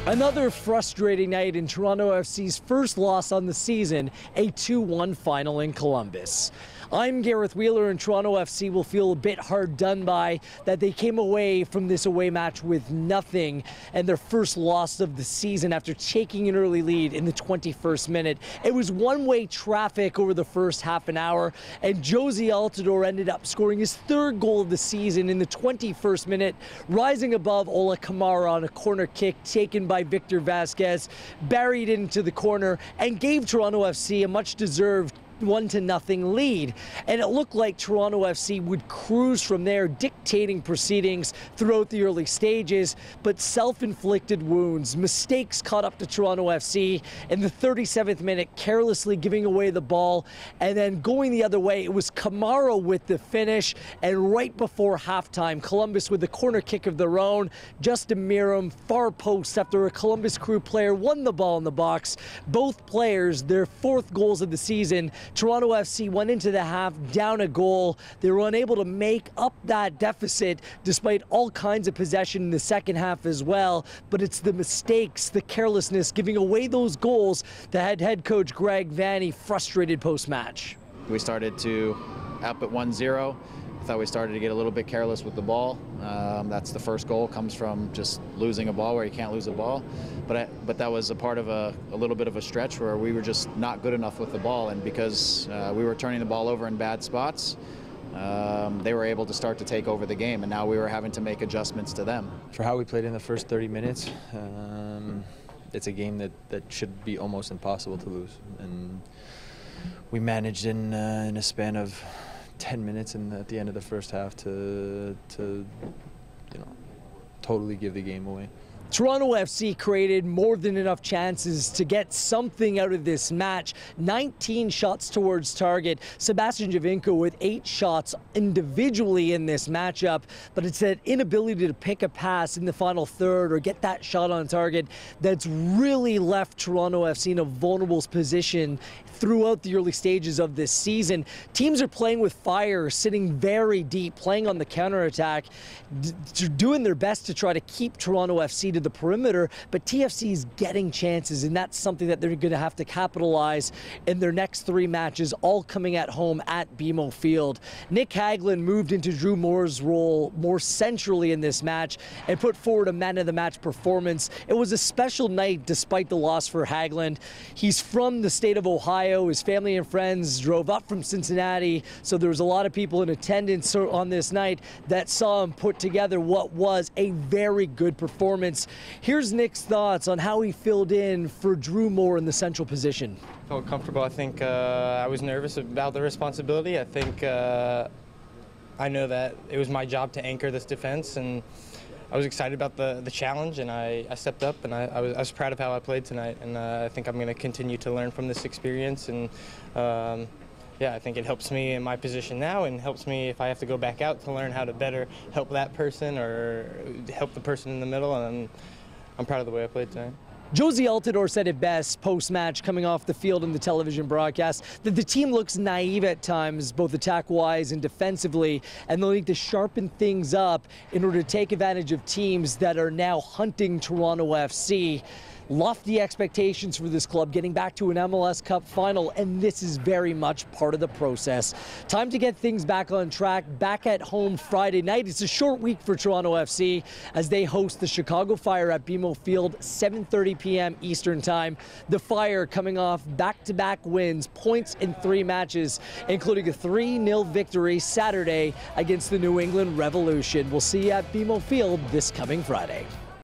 Another frustrating night in Toronto FC's first loss on the season, a 2-1 final in Columbus. I'm Gareth Wheeler, and Toronto FC will feel a bit hard done by that they came away from this away match with nothing and their first loss of the season after taking an early lead in the 21st minute. It was one-way traffic over the first half an hour, and Jozy Altidore ended up scoring his third goal of the season in the 21st minute, rising above Ola Kamara on a corner kick taken by Victor Vasquez, buried into the corner, and gave Toronto FC a much-deserved 1-0 lead. And it looked like Toronto FC would cruise from there, dictating proceedings throughout the early stages, but self-inflicted wounds, mistakes caught up to Toronto FC in the 37th minute, carelessly giving away the ball, and then going the other way, it was Kamara with the finish, and right before halftime, Columbus with the corner kick of their own, Justin Miram, far post after a Columbus Crew player won the ball in the box. Both players, their fourth goals of the season. Toronto FC went into the half down a goal. They were unable to make up that deficit despite all kinds of possession in the second half as well. But it's the mistakes, the carelessness, giving away those goals that had head coach Greg Vanney frustrated post-match. We started to up at 1-0. I thought we started to get a little bit careless with the ball. That's the first goal, comes from just losing a ball where you can't lose a ball. But that was a part of a little bit of a stretch where we were just not good enough with the ball, and because we were turning the ball over in bad spots, they were able to start to take over the game, and now we were having to make adjustments to them. For how we played in the first 30 minutes, it's a game that should be almost impossible to lose, and we managed in a span of 10 minutes at the end of the first half to totally give the game away. Toronto FC created more than enough chances to get something out of this match. 19 shots towards target. Sebastian Giovinco with 8 shots individually in this matchup, but it's that inability to pick a pass in the final third or get that shot on target that's really left Toronto FC in a vulnerable position throughout the early stages of this season. Teams are playing with fire, sitting very deep, playing on the counterattack, doing their best to try to keep Toronto FC to the perimeter, but TFC is getting chances, and that's something that they're going to have to capitalize in their next 3 matches, all coming at home at BMO Field. Nick Hagglund moved into Drew Moore's role more centrally in this match and put forward a man-of-the-match performance. It was a special night despite the loss for Hagglund. He's from the state of Ohio. His family and friends drove up from Cincinnati, so there was a lot of people in attendance on this night that saw him put together what was a very good performance. Here's Nick's thoughts on how he filled in for Drew Moore in the central position. Felt comfortable. I think I was nervous about the responsibility. I think I know that it was my job to anchor this defense, and I was excited about the challenge, and I stepped up, and I was proud of how I played tonight, and I think I'm going to continue to learn from this experience, and yeah, I think it helps me in my position now, and helps me if I have to go back out to learn how to better help that person or help the person in the middle, and I'm proud of the way I played tonight. Jozy Altidore said it best post-match coming off the field in the television broadcast that the team looks naive at times, both attack-wise and defensively, and they'll need to sharpen things up in order to take advantage of teams that are now hunting Toronto FC. Lofty expectations for this club, getting back to an MLS Cup final, and this is very much part of the process. Time to get things back on track, back at home Friday night. It's a short week for Toronto FC as they host the Chicago Fire at BMO Field, 7:30 p.m. Eastern Time. The Fire coming off back-to-back wins, points in 3 matches, including a 3-0 victory Saturday against the New England Revolution. We'll see you at BMO Field this coming Friday.